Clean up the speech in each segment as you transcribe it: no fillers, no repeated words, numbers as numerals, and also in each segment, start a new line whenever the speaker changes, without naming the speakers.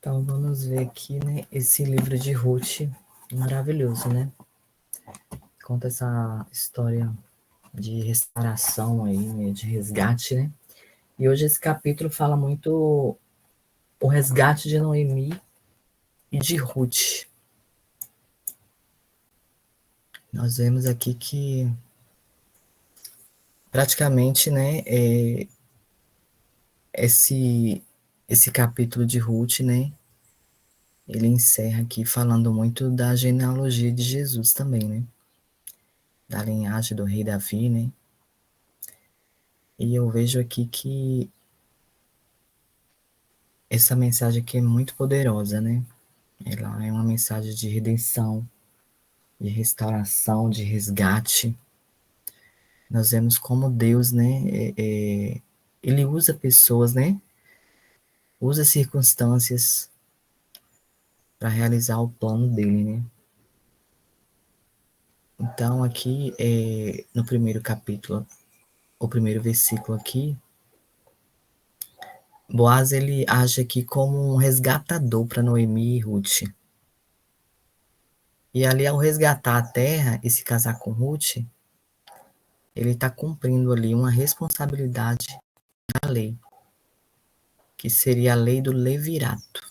Então, vamos ver aqui, né, esse livro de Ruth, maravilhoso, né? Conta essa história de restauração aí, né, de resgate, né? E hoje esse capítulo fala muito o resgate de Noemi e de Ruth. Nós vemos aqui que praticamente, né, esse capítulo de Ruth, né, ele encerra aqui falando muito da genealogia de Jesus também, né? Da linhagem do rei Davi, né? E eu vejo aqui que essa mensagem aqui é muito poderosa, né? Ela é uma mensagem de redenção, de restauração, de resgate. Nós vemos como Deus, né? Ele usa pessoas, né? Usa circunstâncias para realizar o plano dele, né? Então, aqui, no primeiro capítulo, o primeiro versículo aqui, Boaz, ele age aqui como um resgatador para Noemi e Ruth. E ali, ao resgatar a terra e se casar com Ruth, ele está cumprindo ali uma responsabilidade da lei, que seria a lei do levirato.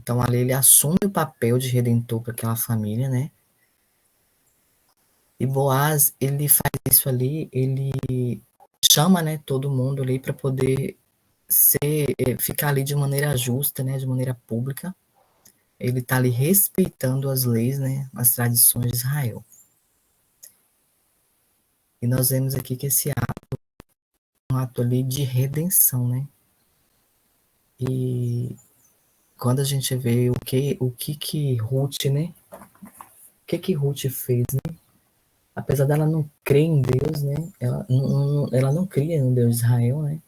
Então, ali ele assume o papel de redentor para aquela família, né? E Boaz, ele faz isso ali, ele chama, né, todo mundo ali para poder ficar ali de maneira justa, né, de maneira pública. Ele está ali respeitando as leis, né, as tradições de Israel. E nós vemos aqui que esse ato é um ato ali de redenção, né? E quando a gente vê o que Ruth, né? O que Ruth fez, né? Apesar dela não crer em Deus, né? Ela não cria no Deus de Israel, né?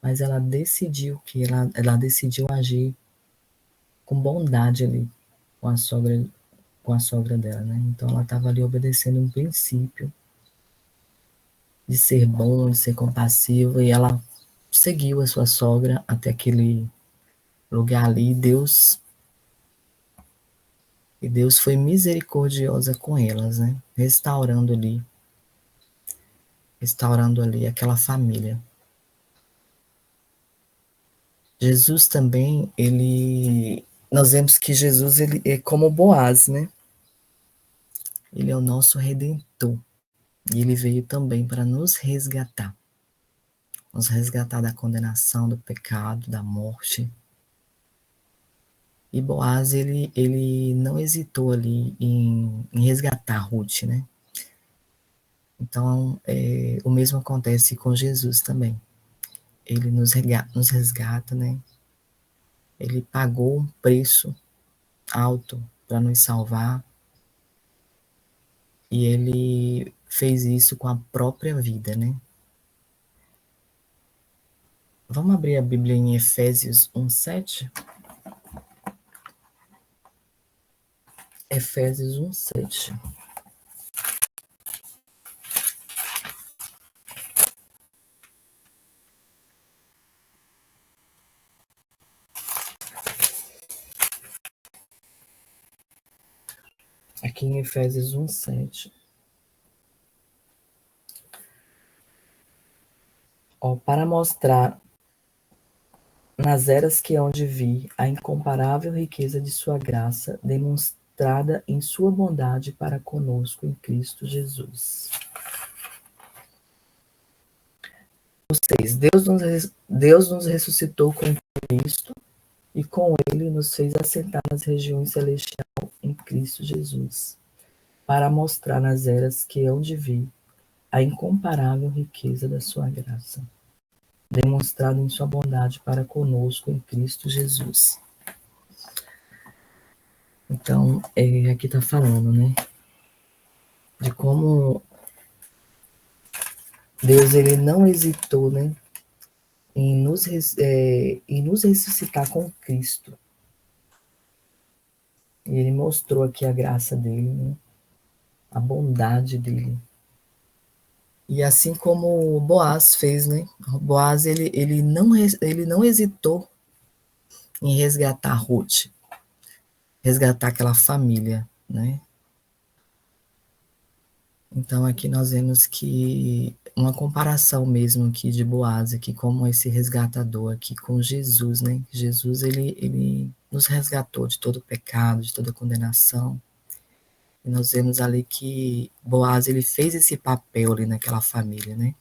Mas ela decidiu ela decidiu agir com bondade ali com a sogra dela, né? Então ela estava ali obedecendo um princípio de ser bom, de ser compassivo, e ela seguiu a sua sogra até aquele lugar ali, e Deus foi misericordiosa com elas, né? Restaurando ali aquela família. Jesus também, nós vemos que Jesus, ele é como Boaz, né? Ele é o nosso redentor. E ele veio também para nos resgatar da condenação, do pecado, da morte. E Boaz, ele não hesitou ali em resgatar Ruth, né? Então, o mesmo acontece com Jesus também. Ele nos resgata, né? Ele pagou um preço alto para nos salvar, e ele fez isso com a própria vida, né? Vamos abrir a Bíblia em Efésios 1:7? Efésios 1:7. Aqui em Efésios 1:7. Para mostrar nas eras que hão de vir a incomparável riqueza de sua graça, demonstrada em sua bondade para conosco em Cristo Jesus. Ou seja, Deus nos ressuscitou com Cristo e com ele nos fez assentar nas regiões celestiais em Cristo Jesus, para mostrar nas eras que hão de vir a incomparável riqueza da sua graça, demonstrada em sua bondade para conosco em Cristo Jesus. Então, aqui está falando, né, de como Deus, ele não hesitou, né, em nos ressuscitar com Cristo. E ele mostrou aqui a graça dele, né, a bondade dele. E assim como Boaz fez, né, Boaz, ele não hesitou em resgatar Ruth, resgatar aquela família, né? Então aqui nós vemos que uma comparação mesmo aqui de Boaz, aqui como esse resgatador aqui com Jesus, né? Jesus, ele nos resgatou de todo pecado, de toda condenação. E nós vemos ali que Boaz, ele fez esse papel ali naquela família, né?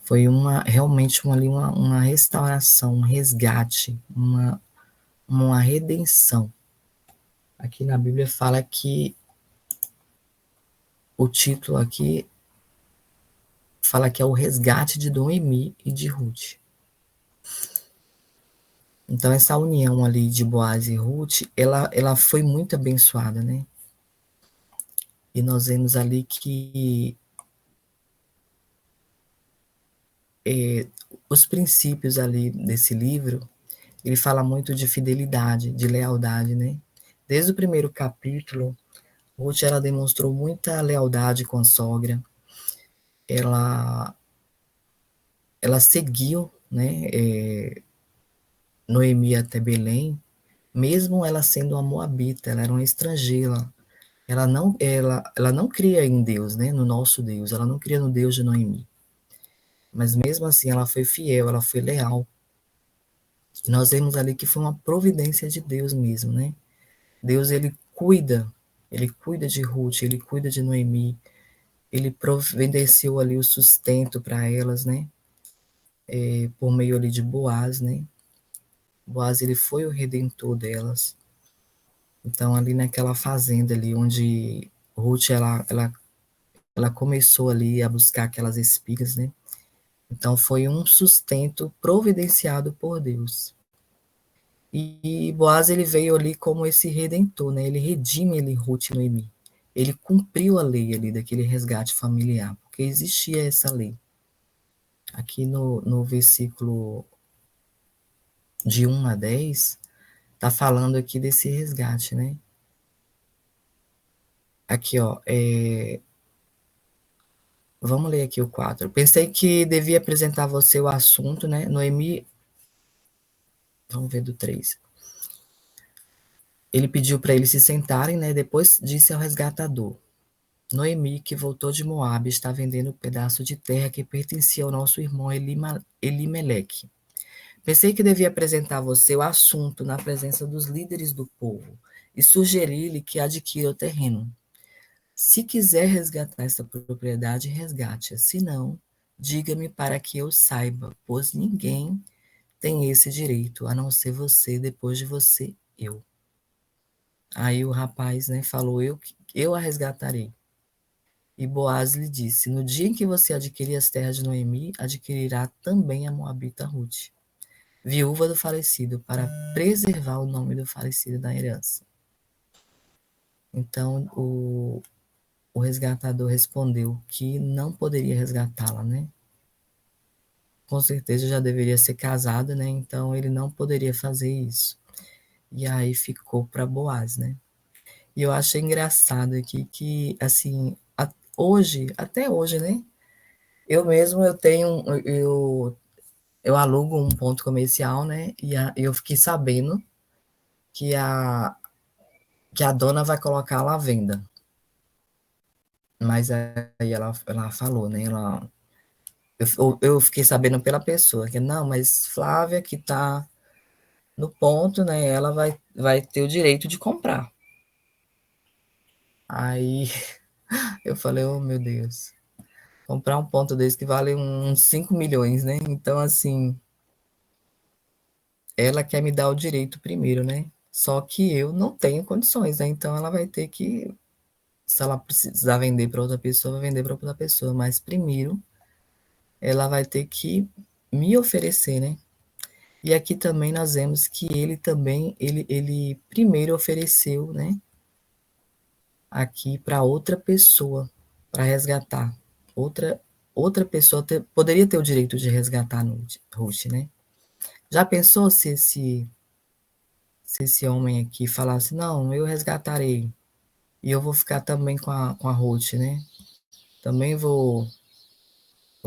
Foi realmente uma restauração, um resgate, uma redenção. Aqui na Bíblia fala que o título aqui fala que é o resgate de Noemi e de Ruth. Então, essa união ali de Boaz e Ruth, ela foi muito abençoada, né? E nós vemos ali que os princípios ali desse livro, ele fala muito de fidelidade, de lealdade, né? Desde o primeiro capítulo, Ruth, ela demonstrou muita lealdade com a sogra. Ela, ela seguiu, né, Noemi até Belém, mesmo ela sendo uma moabita, ela era uma estrangeira. Ela não cria em Deus, né, no nosso Deus, ela não cria no Deus de Noemi. Mas mesmo assim, ela foi fiel, ela foi leal. E nós vemos ali que foi uma providência de Deus mesmo, né? Deus, ele cuida de Ruth, ele cuida de Noemi, ele providenciou ali o sustento para elas, né? Por meio ali de Boaz, né? Boaz, ele foi o redentor delas. Então, ali naquela fazenda ali, onde Ruth, ela começou ali a buscar aquelas espigas, né? Então, foi um sustento providenciado por Deus. E Boaz, ele veio ali como esse redentor, né? Ele redime ali Ruth e Noemi. Ele cumpriu a lei ali daquele resgate familiar, porque existia essa lei. Aqui no versículo de 1 a 10, tá falando aqui desse resgate, né? Aqui, ó, vamos ler aqui o 4. Pensei que devia apresentar a você o assunto, né? Noemi, vamos ver do 3. Ele pediu para eles se sentarem, né? Depois disse ao resgatador: Noemi, que voltou de Moabe, está vendendo um pedaço de terra que pertencia ao nosso irmão Elimeleque. Pensei que devia apresentar a você o assunto na presença dos líderes do povo e sugerir-lhe que adquira o terreno. Se quiser resgatar essa propriedade, resgate-a. Se não, diga-me para que eu saiba, pois ninguém tem esse direito, a não ser você, depois de você, eu. Aí o rapaz, né, falou, eu a resgatarei. E Boaz lhe disse, no dia em que você adquirir as terras de Noemi, adquirirá também a Moabita Ruth, viúva do falecido, para preservar o nome do falecido da herança. Então, o resgatador respondeu que não poderia resgatá-la, né? Com certeza já deveria ser casada, né? Então ele não poderia fazer isso. E aí ficou para Boaz, né? E eu achei engraçado aqui que, assim, hoje, até hoje, né? Eu mesmo eu alugo um ponto comercial, né? E eu fiquei sabendo que que a dona vai colocar lá à venda. Mas aí ela falou, né? Eu fiquei sabendo pela pessoa que não, mas Flávia que tá no ponto, né? Ela vai ter o direito de comprar. Aí eu falei, oh meu Deus, comprar um ponto desse que vale uns 5 milhões, né? Então, assim, ela quer me dar o direito primeiro, né? Só que eu não tenho condições, né? Então ela vai ter que, se ela precisar vender para outra pessoa, vai vender para outra pessoa. Mas primeiro ela vai ter que me oferecer, né? E aqui também nós vemos que ele também, ele primeiro ofereceu, né? Aqui para outra pessoa, para resgatar. Outra, outra pessoa poderia ter o direito de resgatar no Ruth, né? Já pensou se esse homem aqui falasse, não, eu resgatarei, e eu vou ficar também com a Ruth, né? Também vou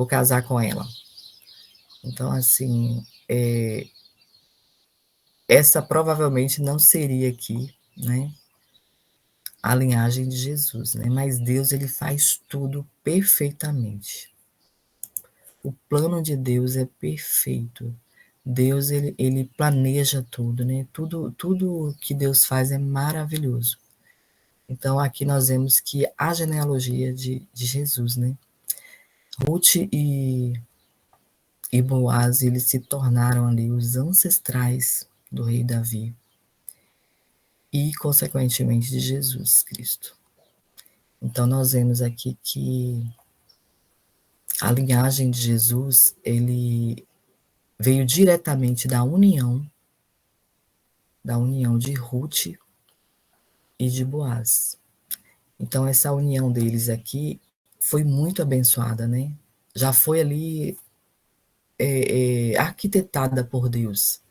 casar com ela. Então, assim, essa provavelmente não seria aqui, né, a linhagem de Jesus, né? Mas Deus, ele faz tudo perfeitamente. O plano de Deus é perfeito. Deus, ele planeja tudo, né? Tudo que Deus faz é maravilhoso. Então, aqui nós vemos que a genealogia de Jesus, né? Ruth e Boaz, eles se tornaram ali os ancestrais do rei Davi e, consequentemente, de Jesus Cristo. Então, nós vemos aqui que a linhagem de Jesus, ele veio diretamente da união de Ruth e de Boaz. Então, essa união deles aqui foi muito abençoada, né? Já foi ali arquitetada por Deus.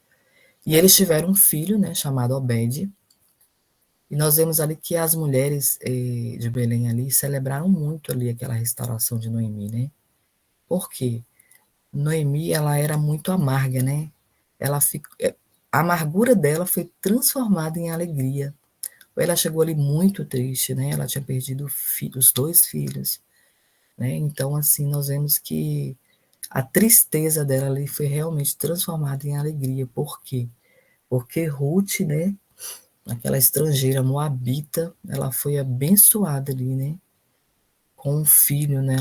E eles tiveram um filho, né, chamado Obed. E nós vemos ali que as mulheres de Belém ali celebraram muito ali aquela restauração de Noemi, né? Por quê? Noemi, ela era muito amarga, né? A amargura dela foi transformada em alegria. Ela chegou ali muito triste, né? Ela tinha perdido os dois filhos, né? Então, assim, nós vemos que a tristeza dela ali foi realmente transformada em alegria. Por quê? Porque Ruth, né? Aquela estrangeira moabita, ela foi abençoada ali, né? Com um filho, né?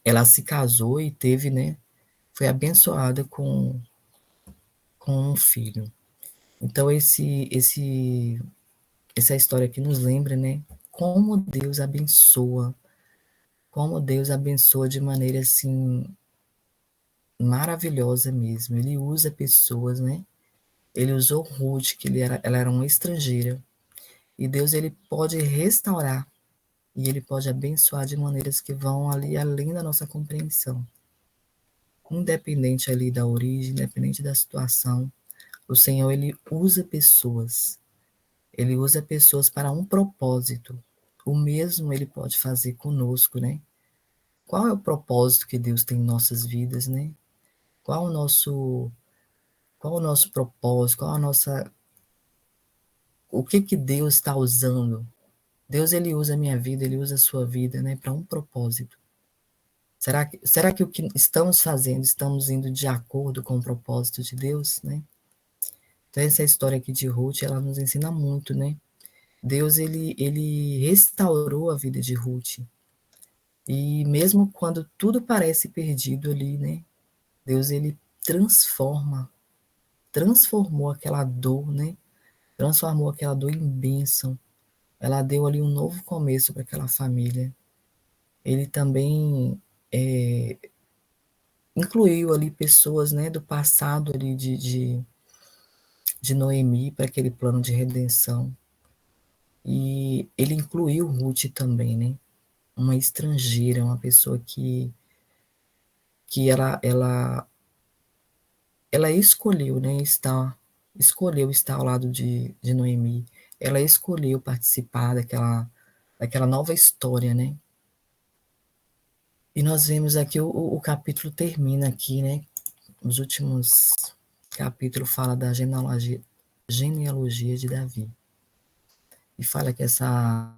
Ela se casou e teve, né? Foi abençoada com um filho. Então, essa história aqui nos lembra, né? Como Deus abençoa de maneira assim maravilhosa mesmo. Ele usa pessoas, né? Ele usou Ruth, ela era uma estrangeira, e Deus, ele pode restaurar e ele pode abençoar de maneiras que vão ali além da nossa compreensão. Independente ali da origem, independente da situação, o Senhor, ele usa pessoas. Ele usa pessoas para um propósito. O mesmo ele pode fazer conosco, né? Qual é o propósito que Deus tem em nossas vidas, né? Qual o nosso, qual o nosso propósito? O que que Deus está usando? Deus, ele usa a minha vida, ele usa a sua vida, né, para um propósito. Será que o que estamos fazendo, estamos indo de acordo com o propósito de Deus, né? Então, essa história aqui de Ruth, ela nos ensina muito, né? Deus, ele restaurou a vida de Ruth. E mesmo quando tudo parece perdido ali, né? Deus, ele transformou aquela dor, né? Transformou aquela dor em bênção. Ela deu ali um novo começo para aquela família. Ele também incluiu ali pessoas, né, do passado ali de Noemi para aquele plano de redenção. E ele incluiu Ruth também, né? Uma estrangeira, uma pessoa que ela escolheu, né, escolheu estar ao lado de Noemi. Ela escolheu participar daquela nova história, né? E nós vemos aqui, o capítulo termina aqui, né? Os últimos capítulos fala da genealogia de Davi. E fala que esta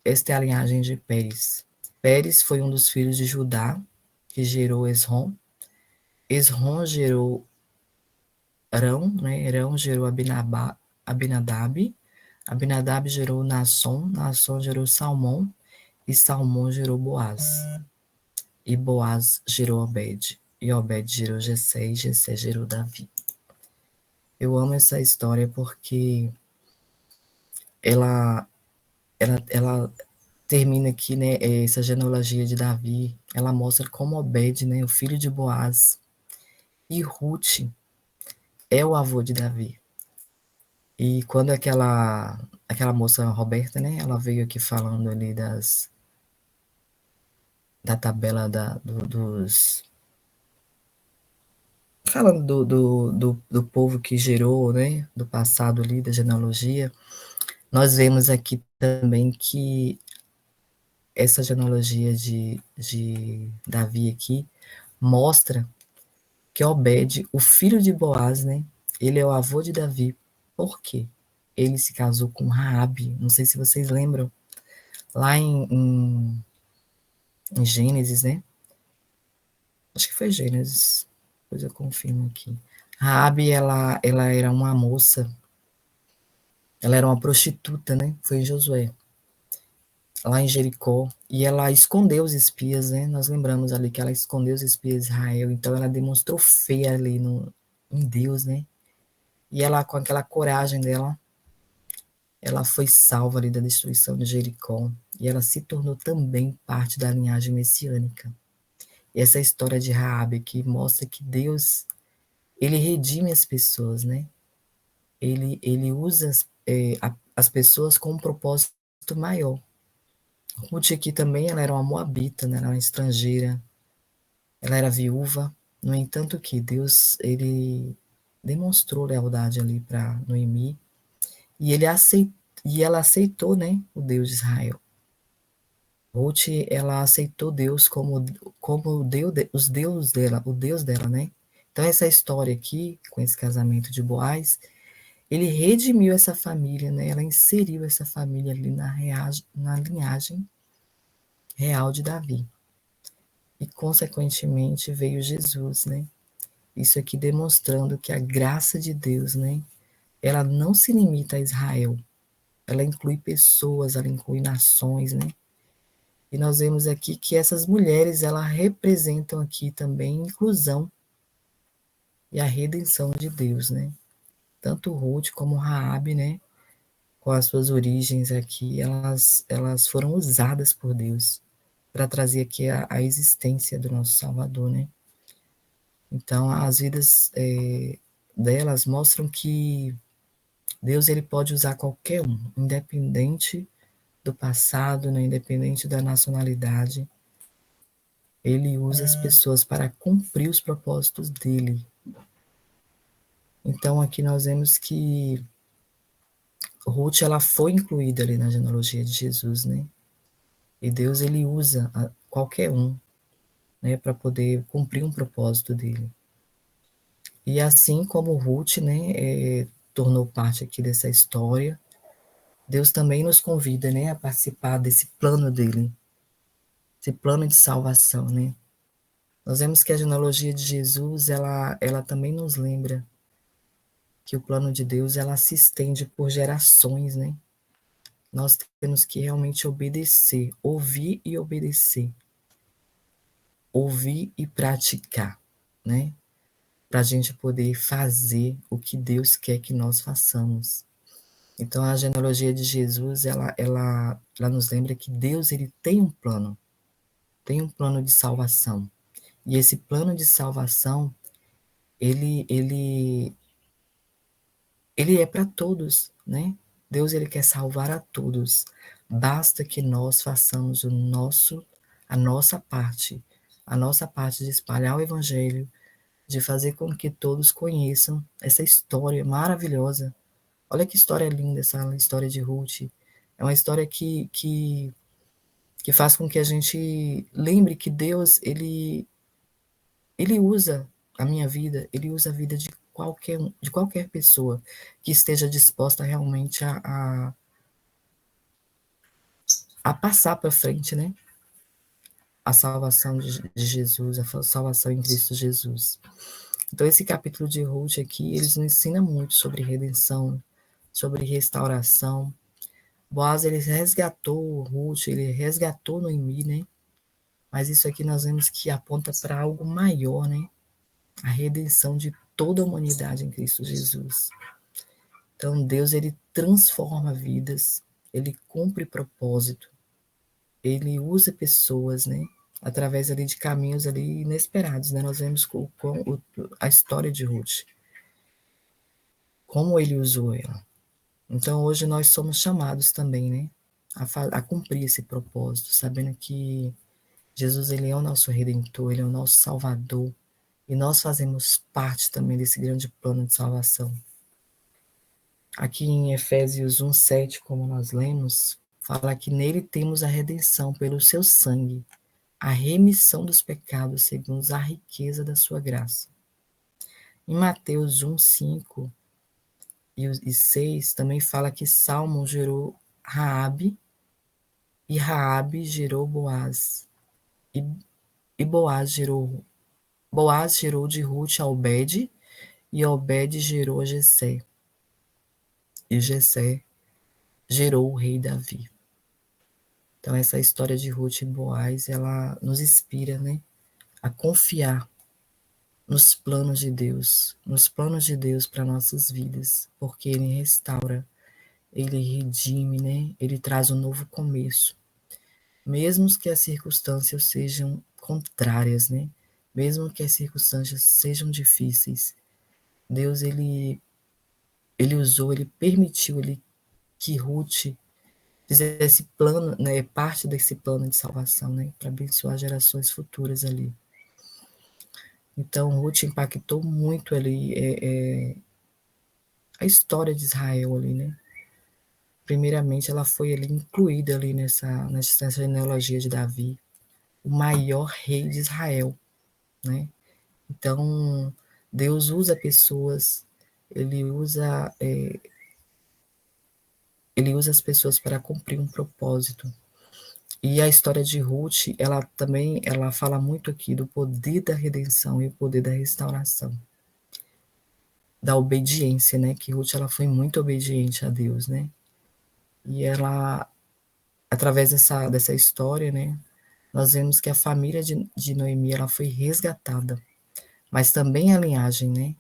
é a linhagem de Pérez. Pérez foi um dos filhos de Judá, que gerou Esrom. Esrom gerou Arão, né? Arão gerou Abinadab. Abinadab gerou Naasson. Naasson gerou Salmão. E Salmão gerou Boaz. E Boaz gerou Obed. E Obed gerou Jessé. E Jessé gerou Davi. Eu amo essa história porque ela, ela termina aqui, né, essa genealogia de Davi, ela mostra como Obed, né, o filho de Boaz, e Ruth é o avô de Davi. E quando aquela moça Roberta, né, ela veio aqui falando ali da tabela dos falando do povo que gerou, né, do passado ali, da genealogia, nós vemos aqui também que essa genealogia de Davi aqui mostra que Obed, o filho de Boaz, né? Ele é o avô de Davi. Por quê? Ele se casou com Raabe. Não sei se vocês lembram. Lá em Gênesis, né? Acho que foi Gênesis. Depois eu confirmo aqui. Raabe, ela era uma moça. Ela era uma prostituta, né? Foi em Josué. Lá em Jericó. E ela escondeu os espias, né? Nós lembramos ali que ela escondeu os espias de Israel. Então ela demonstrou fé ali em Deus, né? E ela, com aquela coragem dela, ela foi salva ali da destruição de Jericó. E ela se tornou também parte da linhagem messiânica. E essa história de Raabe que mostra que Deus, ele redime as pessoas, né? Ele usa as pessoas com um propósito maior. Ruth aqui também, ela era uma moabita, né? Ela era uma estrangeira. Ela era viúva. No entanto que Deus, ele demonstrou lealdade ali para Noemi. E, e ela aceitou, né, o Deus de Israel. Ruth, ela aceitou Deus como o Deus dela, né? Então, essa história aqui, com esse casamento de Boaz, ele redimiu essa família, né? Ela inseriu essa família ali na linhagem real de Davi. E, consequentemente, veio Jesus, né? Isso aqui demonstrando que a graça de Deus, né? Ela não se limita a Israel. Ela inclui pessoas, ela inclui nações, né? E nós vemos aqui que essas mulheres, elas representam aqui também a inclusão e a redenção de Deus, né? Tanto Ruth como Raabe, né? Com as suas origens aqui, elas foram usadas por Deus para trazer aqui a existência do nosso Salvador, né? Então, as vidas delas mostram que Deus ele pode usar qualquer um, independente do passado, né? Independente da nacionalidade. Ele usa as pessoas para cumprir os propósitos dele. Então, aqui nós vemos que Ruth, ela foi incluída ali na genealogia de Jesus, né? E Deus, ele usa qualquer um, né, para poder cumprir um propósito dele. E assim como Ruth, né, tornou parte aqui dessa história, Deus também nos convida, né, a participar desse plano dele, esse plano de salvação, né? Nós vemos que a genealogia de Jesus, ela também nos lembra que o plano de Deus, ela se estende por gerações, né? Nós temos que realmente obedecer, ouvir e obedecer, ouvir e praticar, né? Para a gente poder fazer o que Deus quer que nós façamos. Então, a genealogia de Jesus, ela nos lembra que Deus, ele tem um plano de salvação. E esse plano de salvação, ele é para todos, né? Deus, ele quer salvar a todos. Basta que nós façamos a nossa parte de espalhar o evangelho, de fazer com que todos conheçam essa história maravilhosa. Olha que história linda essa história de Ruth. É uma história que faz com que a gente lembre que Deus, ele usa a minha vida, ele usa a vida de qualquer pessoa que esteja disposta realmente a passar para frente, né? A salvação de Jesus, a salvação em Cristo Jesus. Então, esse capítulo de Ruth aqui, eles nos ensina muito sobre redenção, sobre restauração. Boaz, ele resgatou Ruth, ele resgatou Noemi, né? Mas isso aqui nós vemos que aponta para algo maior, né? A redenção de toda a humanidade em Cristo Jesus. Então, Deus, ele transforma vidas, ele cumpre propósito, ele usa pessoas, né? Através ali de caminhos ali inesperados, né? Nós vemos a história de Ruth, como ele usou ela. Então, hoje nós somos chamados também, né? A cumprir esse propósito, sabendo que Jesus, ele é o nosso Redentor, ele é o nosso Salvador, e nós fazemos parte também desse grande plano de salvação. Aqui em Efésios 1:7, como nós lemos, fala que nele temos a redenção pelo seu sangue, a remissão dos pecados segundo a riqueza da sua graça. Em Mateus 1, 5 e 6 também fala que Salmo gerou Raabe, e Raabe gerou Boaz. E, e Boaz gerou de Ruth a Obed, e Obed gerou a Jessé. E Jessé gerou o rei Davi. Então essa história de Ruth e Boaz, ela nos inspira, né, a confiar nos planos de Deus para nossas vidas, porque Ele restaura, Ele redime, né? Ele traz um novo começo, mesmo que as circunstâncias sejam contrárias, né? Mesmo que as circunstâncias sejam difíceis, Deus ele usou, ele permitiu que Ruth fizesse plano, né? Parte desse plano de salvação, né? Para abençoar gerações futuras ali. Então, Ruth impactou muito ali a história de Israel ali, né? Primeiramente, ela foi ali incluída ali nessa genealogia de Davi, o maior rei de Israel, né? Então, Deus usa pessoas, ele usa, ele usa as pessoas para cumprir um propósito. E a história de Ruth, ela fala muito aqui do poder da redenção e o poder da restauração, da obediência, né? Que Ruth, ela foi muito obediente a Deus, né? E ela, através dessa história, né? Nós vemos que a família de Noemi, ela foi resgatada, mas também a linhagem, né?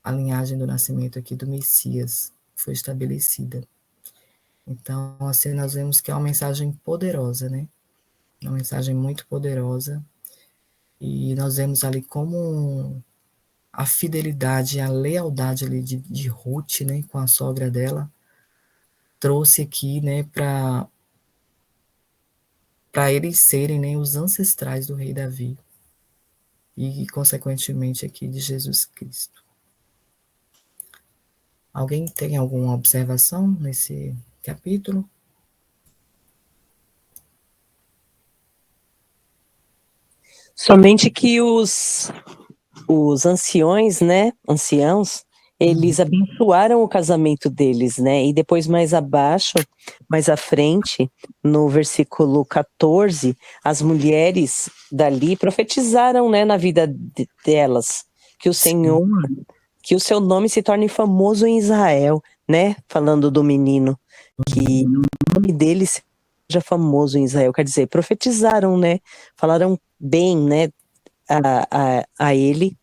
A linhagem do nascimento aqui do Messias foi estabelecida. Então, assim, nós vemos que é uma mensagem poderosa, né? Uma mensagem muito poderosa. E nós vemos ali como a fidelidade, a lealdade ali de Ruth, né? Com a sogra dela, trouxe aqui, né? Para eles serem, né? Os ancestrais do rei Davi. E, consequentemente, aqui de Jesus Cristo. Alguém tem alguma observação nesse capítulo?
Somente que os anciãos, eles abençoaram o casamento deles, né? E depois mais abaixo, mais à frente, no versículo 14, as mulheres dali profetizaram, né, na vida delas, que o Senhor, que o seu nome se torne famoso em Israel, né? Falando do menino, que o nome dele seja famoso em Israel, quer dizer, profetizaram, né? Falaram bem, né? A ele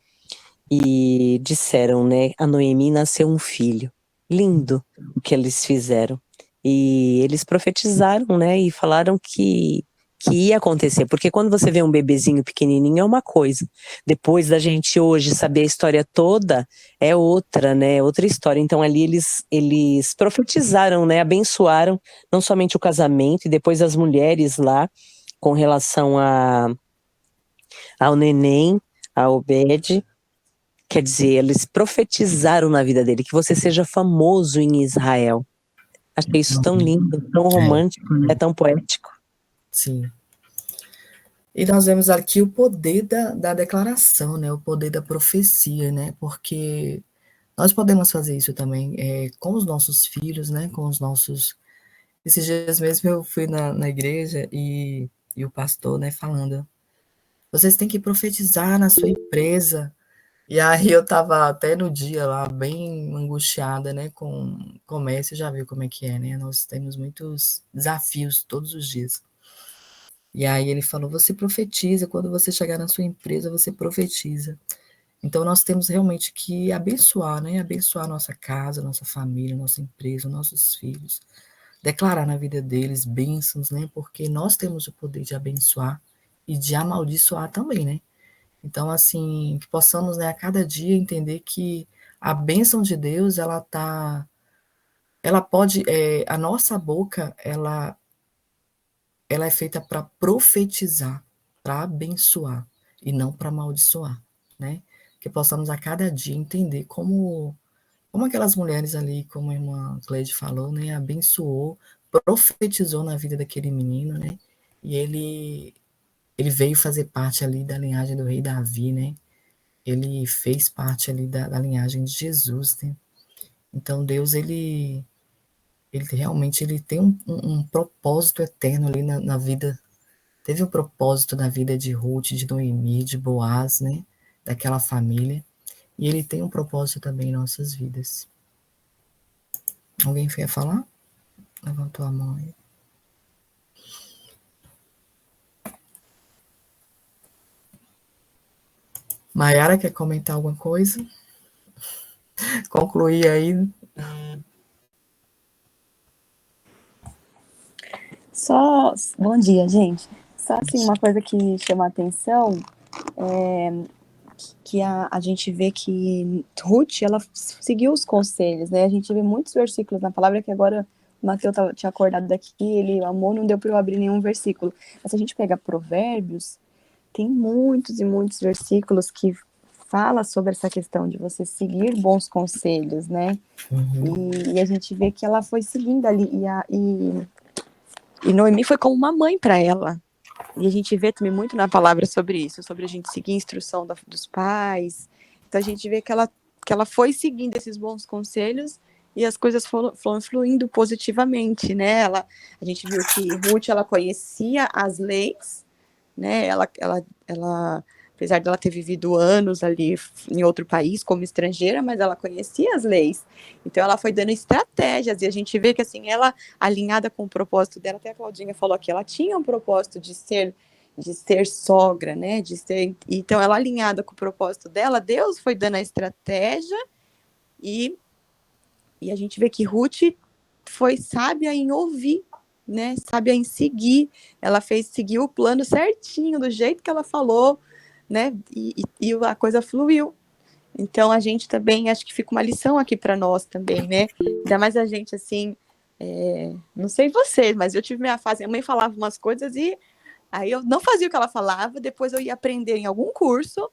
e disseram, né, a Noemi nasceu um filho. Lindo o que eles fizeram. E eles profetizaram, né, e falaram que ia acontecer, porque quando você vê um bebezinho pequenininho é uma coisa. Depois da gente hoje saber a história toda, é outra, né, outra história. Então ali eles profetizaram, né, abençoaram não somente o casamento e depois as mulheres lá com relação ao neném, a Obed, quer dizer, eles profetizaram na vida dele que você seja famoso em Israel. Achei isso tão lindo, tão romântico, é tão poético.
Sim. E nós vemos aqui o poder da declaração, né? O poder da profecia, né? Porque nós podemos fazer isso também com os nossos filhos, né? Com os nossos. Esses dias mesmo eu fui na igreja e o pastor, né, falando: vocês têm que profetizar na sua empresa. E aí eu estava até no dia lá bem angustiada, né, com comércio, já viu como é que é, né? Nós temos muitos desafios todos os dias. E aí ele falou: você profetiza, quando você chegar na sua empresa, você profetiza. Então nós temos realmente que abençoar, né? Abençoar a nossa casa, nossa família, nossa empresa, nossos filhos. Declarar na vida deles bênçãos, né? Porque nós temos o poder de abençoar e de amaldiçoar também, né? Então, assim, que possamos, né, a cada dia entender que a bênção de Deus, ela pode, a nossa boca, ela é feita para profetizar, para abençoar e não para amaldiçoar, né? Que possamos a cada dia entender como aquelas mulheres ali, como a irmã Cleide falou, né, abençoou, profetizou na vida daquele menino, né? E ele veio fazer parte ali da linhagem do rei Davi, né? ele fez parte ali da linhagem de Jesus, né? Então Deus, ele realmente ele tem um propósito eterno ali na vida. Teve um propósito na vida de Ruth, de Noemi, de Boaz, né? Daquela família. E ele tem um propósito também em nossas vidas. Alguém quer falar? Levantou a mão aí. Mayara, quer comentar alguma coisa? Concluir aí.
Só, bom dia, gente. Só assim, uma coisa que chama a atenção é que a gente vê que Ruth, ela seguiu os conselhos, né? A gente vê muitos versículos na palavra que agora o Mateus tinha acordado daqui, ele amou, não deu para eu abrir nenhum versículo. Mas se a gente pega Provérbios, tem muitos e muitos versículos que fala sobre essa questão de você seguir bons conselhos, né?
Uhum.
E a gente vê que ela foi seguindo ali, e Noemi foi como uma mãe para ela. E a gente vê também muito na palavra sobre isso, sobre a gente seguir a instrução dos pais. Então a gente vê que ela foi seguindo esses bons conselhos e as coisas foram fluindo positivamente, né? A gente viu que Ruth, ela conhecia as leis, né? Ela apesar dela ter vivido anos ali em outro país como estrangeira, mas ela conhecia as leis. Então ela foi dando estratégias e a gente vê que assim, ela alinhada com o propósito dela, até a Claudinha falou que ela tinha um propósito de ser sogra, né? Então ela alinhada com o propósito dela, Deus foi dando a estratégia e a gente vê que Ruth foi sábia em ouvir, né? Sábia em seguir. Ela seguiu o plano certinho, do jeito que ela falou, né? E a coisa fluiu. Então a gente também, acho que fica uma lição aqui para nós também, né? Ainda mais a gente assim, não sei vocês, mas eu tive minha fase, minha mãe falava umas coisas e aí eu não fazia o que ela falava, depois eu ia aprender em algum curso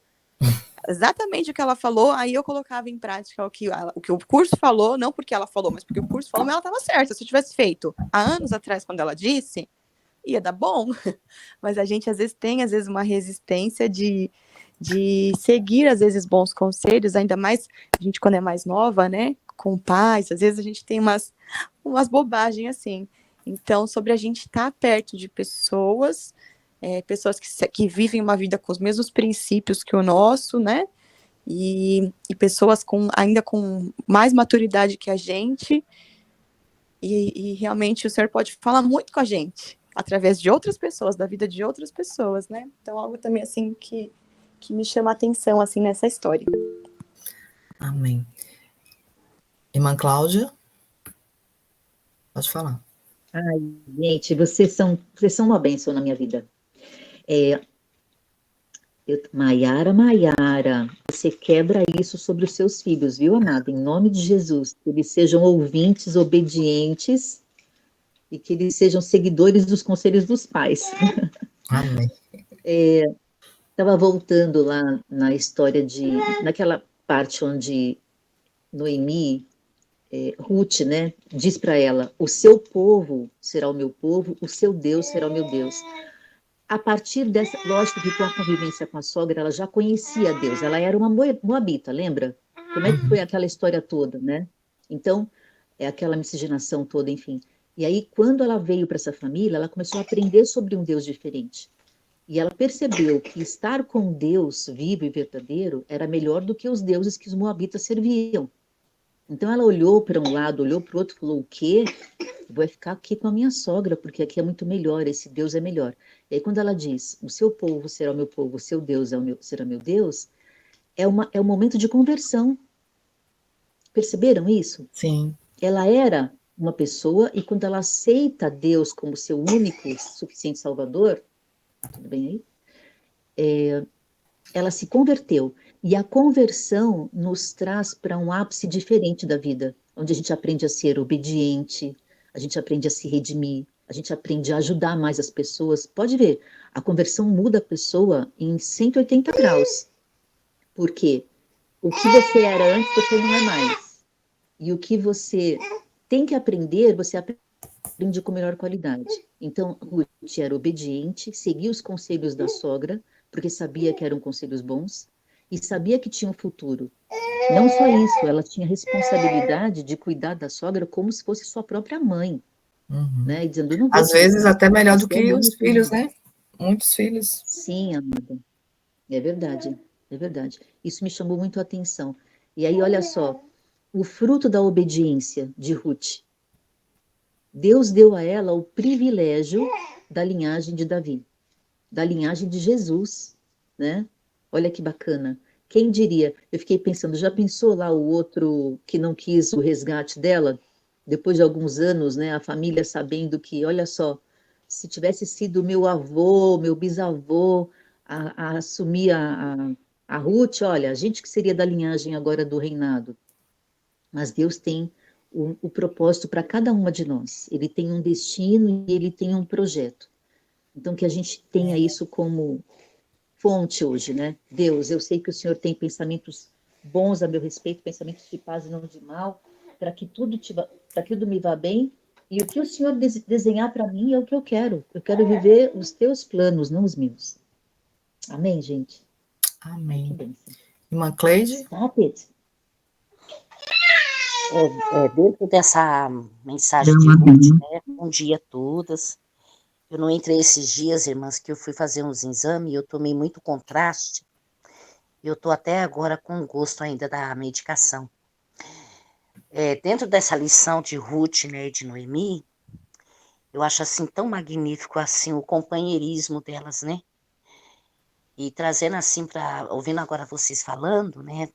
exatamente o que ela falou, aí eu colocava em prática o que o curso falou, não porque ela falou, mas porque o curso falou, mas ela estava certa. Se eu tivesse feito há anos atrás, quando ela disse, ia dar bom. Mas a gente, às vezes, tem uma resistência de seguir, às vezes, bons conselhos, ainda mais a gente, quando é mais nova, né, com pais, às vezes a gente tem umas bobagens assim. Então, sobre a gente estar perto de pessoas pessoas que vivem uma vida com os mesmos princípios que o nosso, né? E pessoas ainda com mais maturidade que a gente. E realmente o Senhor pode falar muito com a gente, através de outras pessoas, da vida de outras pessoas, né? Então, algo também assim que me chama a atenção assim nessa história.
Amém. Irmã Cláudia, pode falar.
Ai, gente, vocês são uma bênção na minha vida. Maiara, você quebra isso sobre os seus filhos, viu, amada? Em nome de Jesus, que eles sejam ouvintes, obedientes e que eles sejam seguidores dos conselhos dos pais.
Amém.
Estava voltando lá na história naquela parte onde Noemi, Ruth, né, diz para ela: o seu povo será o meu povo, o seu Deus será o meu Deus. A partir dessa, lógico que com a convivência com a sogra, ela já conhecia Deus, ela era uma moabita, lembra? Como é que foi aquela história toda, né? Então, aquela miscigenação toda, enfim. E aí, quando ela veio para essa família, ela começou a aprender sobre um Deus diferente. E ela percebeu que estar com Deus vivo e verdadeiro era melhor do que os deuses que os moabitas serviam. Então ela olhou para um lado, olhou para o outro, falou: o quê? Vou ficar aqui com a minha sogra, porque aqui é muito melhor, esse Deus é melhor. E aí quando ela diz: o seu povo será o meu povo, o seu Deus será meu Deus, é um momento de conversão. Perceberam isso?
Sim.
Ela era uma pessoa, e quando ela aceita Deus como seu único, suficiente Salvador, tudo bem aí? Ela se converteu. E a conversão nos traz para um ápice diferente da vida, onde a gente aprende a ser obediente, a gente aprende a se redimir, a gente aprende a ajudar mais as pessoas. Pode ver, a conversão muda a pessoa em 180 graus. Por quê? O que você era antes, você não é mais. E o que você tem que aprender, você aprende com melhor qualidade. Então, Ruth era obediente, seguia os conselhos da sogra, porque sabia que eram conselhos bons, e sabia que tinha um futuro. Não só isso, ela tinha responsabilidade de cuidar da sogra como se fosse sua própria mãe,
Uhum.
né? E dizendo, eu não vou
Às
te
vezes
deixar,
até melhor do
você é
que
minha
os filhos,
filha.
né? Muitos filhos.
Sim, amada, é verdade, é verdade. Isso me chamou muito a atenção. E aí, olha só, o fruto da obediência de Ruth. Deus deu a ela o privilégio da linhagem de Davi, da linhagem de Jesus, né? Olha que bacana. Quem diria? Eu fiquei pensando, já pensou lá o outro que não quis o resgate dela? Depois de alguns anos, né? A família sabendo que, olha só, se tivesse sido meu avô, meu bisavô a assumir a Ruth, olha, a gente que seria da linhagem agora do reinado. Mas Deus tem o propósito para cada uma de nós. Ele tem um destino e ele tem um projeto. Então, que a gente tenha isso como fonte hoje, né? Deus, eu sei que o Senhor tem pensamentos bons a meu respeito, pensamentos de paz e não de mal, para que tudo me vá bem. E o que o Senhor desenhar para mim é o que eu quero. Eu quero viver os teus planos, não os meus. Amém, gente? Ai, que
Amém.
bênção.
Irmã Cleide?
Stop it.
Dentro dessa mensagem de Ruth, né? Bom dia a todas. Eu não entrei esses dias, irmãs, que eu fui fazer uns exames e eu tomei muito contraste. E eu estou até agora com gosto ainda da medicação. Dentro dessa lição de Ruth, né, e de Noemi, eu acho assim tão magnífico assim o companheirismo delas, né? E trazendo assim para ouvindo agora vocês falando, né,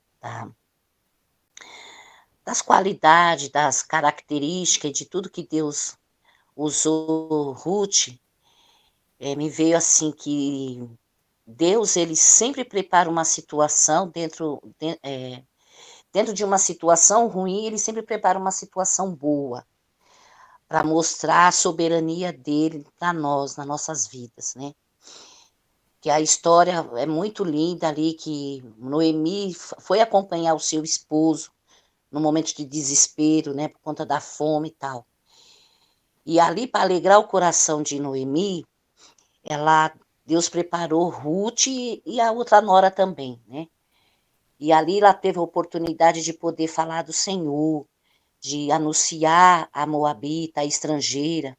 das qualidades, das características, de tudo que Deus usou Ruth, me veio assim que Deus ele sempre prepara uma situação dentro de uma situação ruim, ele sempre prepara uma situação boa para mostrar a soberania dele para nós, nas nossas vidas, né? Que a história é muito linda ali, que Noemi foi acompanhar o seu esposo no momento de desespero, né, por conta da fome e tal. E ali, para alegrar o coração de Noemi, Deus preparou Ruth e a outra nora também, né? E ali ela teve a oportunidade de poder falar do Senhor, de anunciar a moabita, a estrangeira.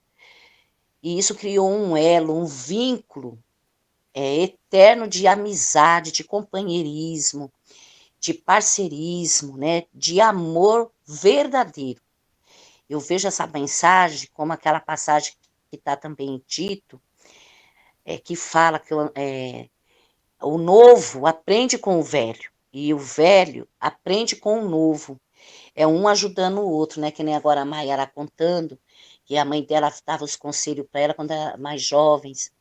E isso criou um elo, um vínculo eterno de amizade, de companheirismo, de parcerismo, né? De amor verdadeiro. Eu vejo essa mensagem como aquela passagem que está também em Tito, que fala que o novo aprende com o velho e o velho aprende com o novo. É um ajudando o outro, né? Que nem agora a Mayara contando, que a mãe dela dava os conselhos para ela quando era mais jovens.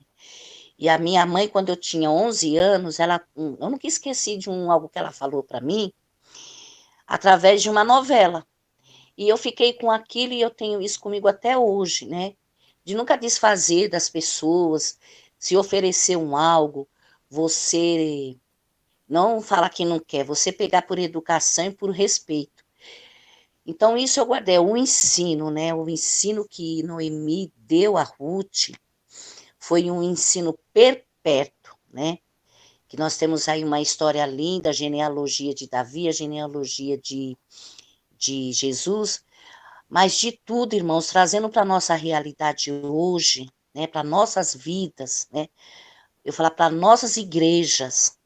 E a minha mãe, quando eu tinha 11 anos, eu nunca esqueci de algo que ela falou para mim, através de uma novela. E eu fiquei com aquilo e eu tenho isso comigo até hoje, né? De nunca desfazer das pessoas, se oferecer algo, você não falar que não quer, você pegar por educação e por respeito. Então, isso eu guardei, o ensino, né? O ensino que Noemi deu a Ruth foi um ensino perpétuo, né? Que nós temos aí uma história linda, a genealogia de Davi, a genealogia de Jesus, mas de tudo, irmãos, trazendo para a nossa realidade hoje, né? Para nossas vidas, né? Eu falar para nossas igrejas,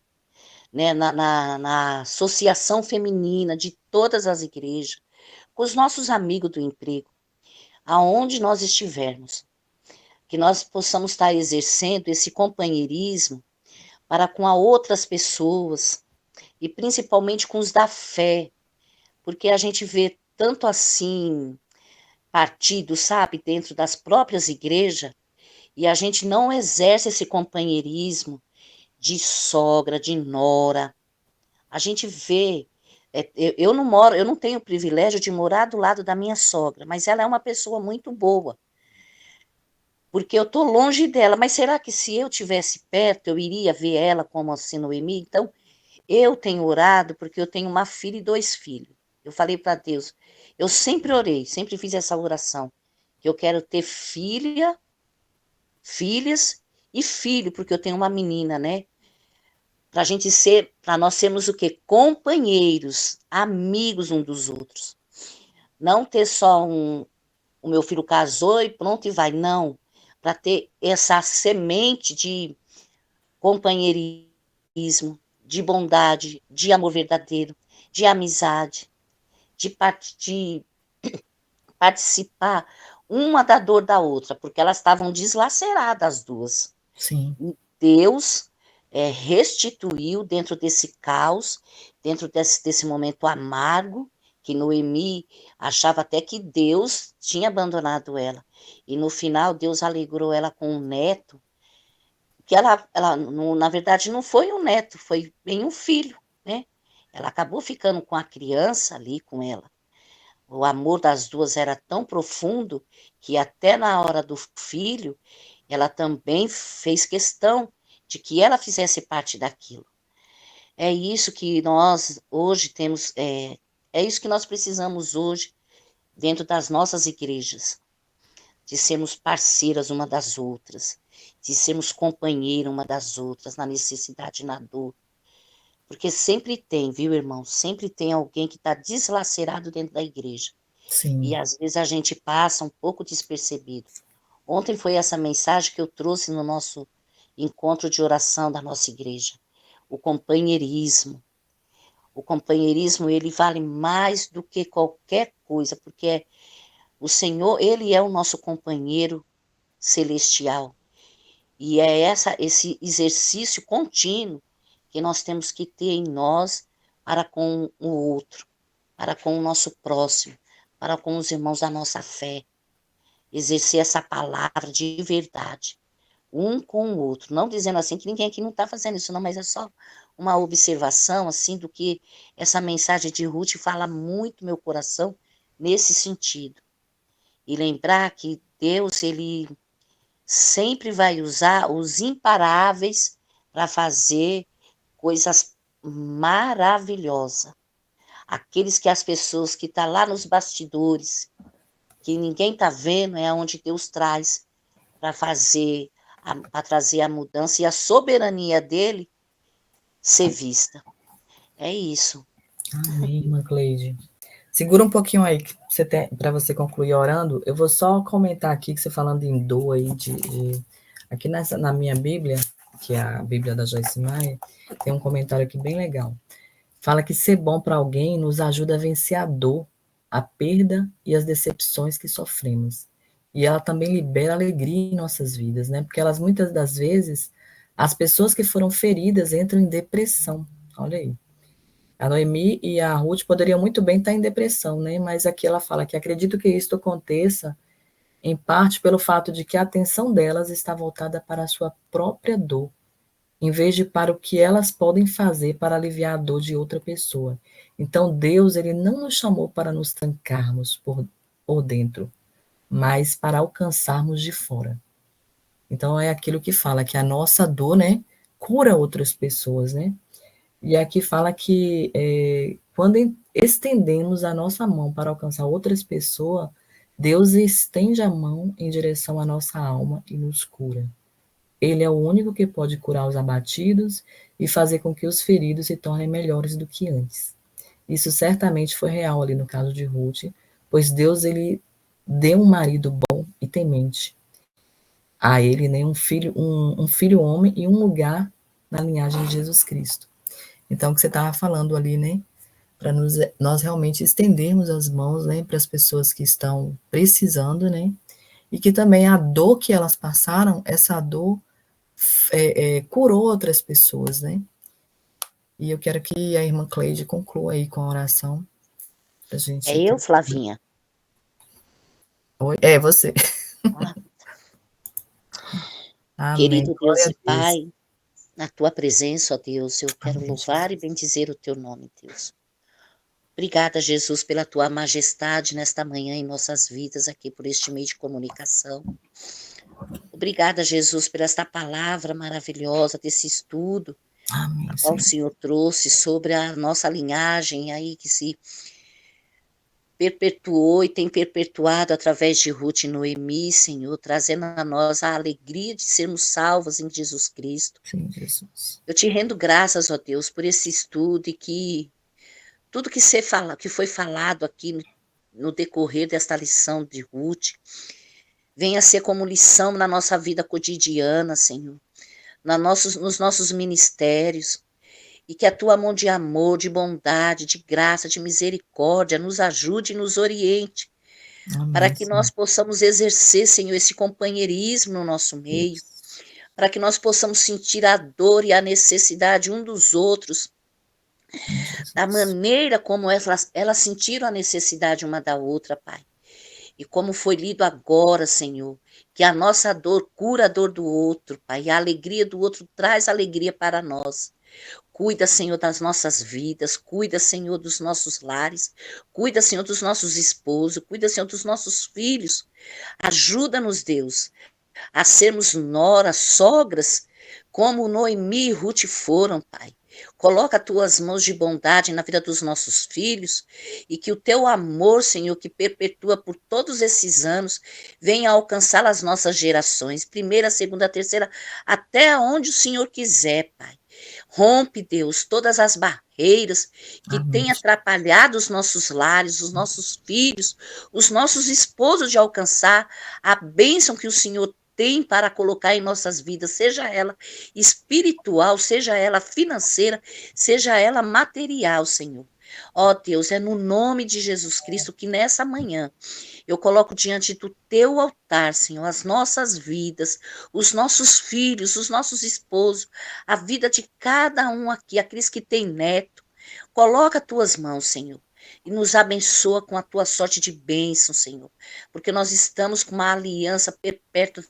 né? Na associação feminina de todas as igrejas, com os nossos amigos do emprego, aonde nós estivermos, que nós possamos estar exercendo esse companheirismo para com outras pessoas, e principalmente com os da fé, porque a gente vê tanto assim partidos, sabe, dentro das próprias igrejas, e a gente não exerce esse companheirismo de sogra, de nora. A gente vê, eu não moro, eu não tenho o privilégio de morar do lado da minha sogra, mas ela é uma pessoa muito boa, porque eu estou longe dela, mas será que se eu tivesse perto, eu iria ver ela como assim Noemi? Então, eu tenho orado porque eu tenho uma filha e 2 filhos. Eu falei para Deus, eu sempre orei, sempre fiz essa oração, que eu quero ter filhas e filho, porque eu tenho uma menina, né? para nós sermos o quê? Companheiros, amigos um dos outros. Não ter só o meu filho casou e pronto e vai, não. Para ter essa semente de companheirismo, de bondade, de amor verdadeiro, de amizade, de participar uma da dor da outra, porque elas estavam deslaceradas as duas.
Sim.
Deus restituiu dentro desse caos, dentro desse momento amargo, que Noemi achava até que Deus tinha abandonado ela. E no final, Deus alegrou ela com um neto, que ela na verdade, não foi um neto, foi bem um filho, né? Ela acabou ficando com a criança ali com ela. O amor das duas era tão profundo que até na hora do filho, ela também fez questão de que ela fizesse parte daquilo. É isso que nós hoje temos, é isso que nós precisamos hoje dentro das nossas igrejas, de sermos parceiras uma das outras, de sermos companheiras uma das outras na necessidade e na dor. Porque sempre tem, viu, irmão? Sempre tem alguém que está deslacerado dentro da igreja.
Sim.
E às vezes a gente passa um pouco despercebido. Ontem foi essa mensagem que eu trouxe no nosso encontro de oração da nossa igreja. O companheirismo. O companheirismo, ele vale mais do que qualquer coisa, porque o Senhor, ele é o nosso companheiro celestial. E é esse exercício contínuo que nós temos que ter em nós para com o outro, para com o nosso próximo, para com os irmãos da nossa fé. Exercer essa palavra de verdade, um com o outro. Não dizendo assim que ninguém aqui não está fazendo isso, não, mas é só uma observação, assim, do que essa mensagem de Ruth fala muito no meu coração nesse sentido. E lembrar que Deus, ele sempre vai usar os imparáveis para fazer coisas maravilhosas. Aqueles que as pessoas que estão lá nos bastidores, que ninguém está vendo, é onde Deus traz para trazer a mudança e a soberania dele ser vista. É isso.
Amém, irmã Cleide. Segura um pouquinho aí para você concluir orando. Eu vou só comentar aqui que você falando em dor aí aqui na minha Bíblia, que é a Bíblia da Joyce Meyer, tem um comentário aqui bem legal. Fala que ser bom para alguém nos ajuda a vencer a dor, a perda e as decepções que sofremos. E ela também libera alegria em nossas vidas, né? Porque elas muitas das vezes, as pessoas que foram feridas entram em depressão. Olha aí. A Noemi e a Ruth poderiam muito bem estar em depressão, né? Mas aqui ela fala que acredito que isto aconteça em parte pelo fato de que a atenção delas está voltada para a sua própria dor, em vez de para o que elas podem fazer para aliviar a dor de outra pessoa. Então Deus, ele não nos chamou para nos trancarmos por dentro, mas para alcançarmos de fora. Então é aquilo que fala que a nossa dor, né, cura outras pessoas, né? E aqui fala que quando estendemos a nossa mão para alcançar outras pessoas, Deus estende a mão em direção à nossa alma e nos cura. Ele é o único que pode curar os abatidos e fazer com que os feridos se tornem melhores do que antes. Isso certamente foi real ali no caso de Ruth, pois Deus, ele deu um marido bom e temente a ele, né, um filho homem e um lugar na linhagem de Jesus Cristo. Então, o que você estava falando ali, né? Para nós realmente estendermos as mãos, né, para as pessoas que estão precisando, né? E que também a dor que elas passaram, essa dor curou outras pessoas, né? E eu quero que a irmã Cleide conclua aí com a oração. Pra gente
É eu, Flavinha?
Oi? É, você.
Ah,
Amém.
querido
Glória
Deus
a
e
Deus.
Pai, na tua presença, ó Deus, eu quero
Amém,
louvar e
Jesus.
bendizer o teu nome, Deus. Obrigada, Jesus, pela tua majestade nesta manhã em nossas vidas, aqui por este meio de comunicação. Obrigada, Jesus, por esta palavra maravilhosa, desse estudo, a
Amém,
qual o
Senhor.
Senhor trouxe sobre a nossa linhagem aí, que se perpetuou e tem perpetuado através de Ruth e Noemi, Senhor, trazendo a nós a alegria de sermos salvos em Jesus Cristo.
Sim, Jesus.
Eu te rendo graças, ó Deus, por esse estudo e que tudo que foi falado aqui no decorrer desta lição de Ruth venha ser como lição na nossa vida cotidiana, Senhor, nos nossos ministérios, e que a tua mão de amor, de bondade, de graça, de misericórdia nos ajude e nos oriente, para
Amém,
que nós
Senhor.
possamos exercer, Senhor, esse companheirismo no nosso meio, para que nós possamos sentir a dor e a necessidade um dos outros, da maneira como elas sentiram a necessidade uma da outra, Pai. E como foi lido agora, Senhor, que a nossa dor cura a dor do outro, Pai, e a alegria do outro traz alegria para nós. Cuida, Senhor, das nossas vidas, cuida, Senhor, dos nossos lares, cuida, Senhor, dos nossos esposos, cuida, Senhor, dos nossos filhos. Ajuda-nos, Deus, a sermos noras, sogras, como Noemi e Ruth foram, Pai. Coloca tuas mãos de bondade na vida dos nossos filhos e que o teu amor, Senhor, que perpetua por todos esses anos, venha alcançar as nossas gerações, primeira, segunda, terceira, até onde o Senhor quiser, Pai. Rompe, Deus, todas as barreiras que
Amém.
têm atrapalhado os nossos lares, os nossos filhos, os nossos esposos de alcançar a bênção que o Senhor tem para colocar em nossas vidas, seja ela espiritual, seja ela financeira, seja ela material, Senhor. Ó Deus, é no nome de Jesus Cristo que nessa manhã eu coloco diante do teu altar, Senhor, as nossas vidas, os nossos filhos, os nossos esposos, a vida de cada um aqui, aqueles que têm neto. Coloca as tuas mãos, Senhor, e nos abençoa com a tua sorte de bênção, Senhor, porque nós estamos com uma aliança perpétua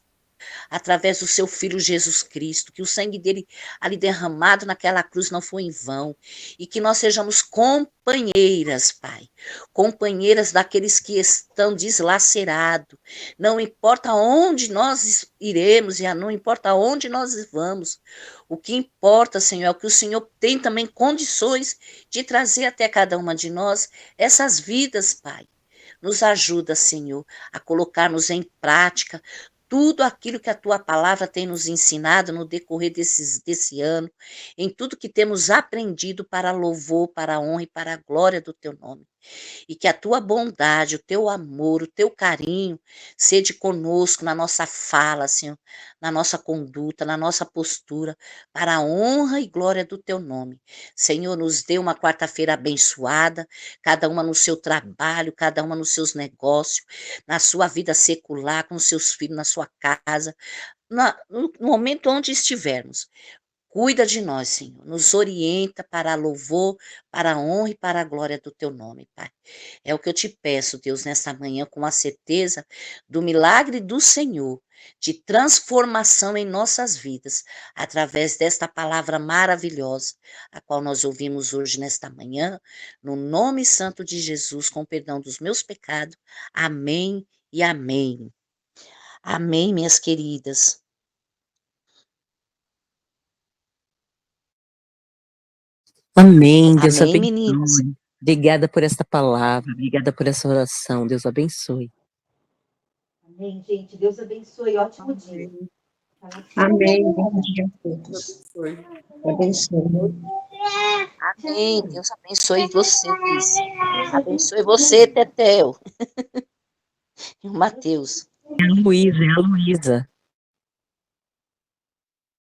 através do seu Filho Jesus Cristo, que o sangue dele ali derramado naquela cruz não foi em vão, e que nós sejamos companheiras, Pai, companheiras daqueles que estão deslacerados, não importa onde nós iremos, e não importa onde nós vamos, o que importa, Senhor, é o que o Senhor tem também condições de trazer até cada uma de nós essas vidas, Pai. Nos ajuda, Senhor, a colocarmos em prática tudo aquilo que a tua palavra tem nos ensinado no decorrer desse ano, em tudo que temos aprendido para louvor, para a honra e para a glória do teu nome. E que a tua bondade, o teu amor, o teu carinho seja conosco na nossa fala, Senhor, na nossa conduta, na nossa postura, para a honra e glória do teu nome. Senhor, nos dê uma quarta-feira abençoada, cada uma no seu trabalho, cada uma nos seus negócios, na sua vida secular, com seus filhos, na sua casa, no momento onde estivermos. Cuida de nós, Senhor. Nos orienta para a louvor, para a honra e para a glória do teu nome, Pai. É o que eu te peço, Deus, nesta manhã, com a certeza do milagre do Senhor, de transformação em nossas vidas, através desta palavra maravilhosa, a qual nós ouvimos hoje nesta manhã, no nome santo de Jesus, com perdão dos meus pecados. Amém e amém. Amém, minhas queridas.
Amém, Deus
Amém, meninas.
abençoe. Obrigada por esta palavra, obrigada por essa oração, Deus abençoe.
Amém, gente. Deus abençoe. Ótimo dia.
Amém. Bom dia a todos. Abençoe.
Amém. Deus abençoe vocês. Abençoe você, Tetel. E o Mateus.
É a Luísa, é a Luísa.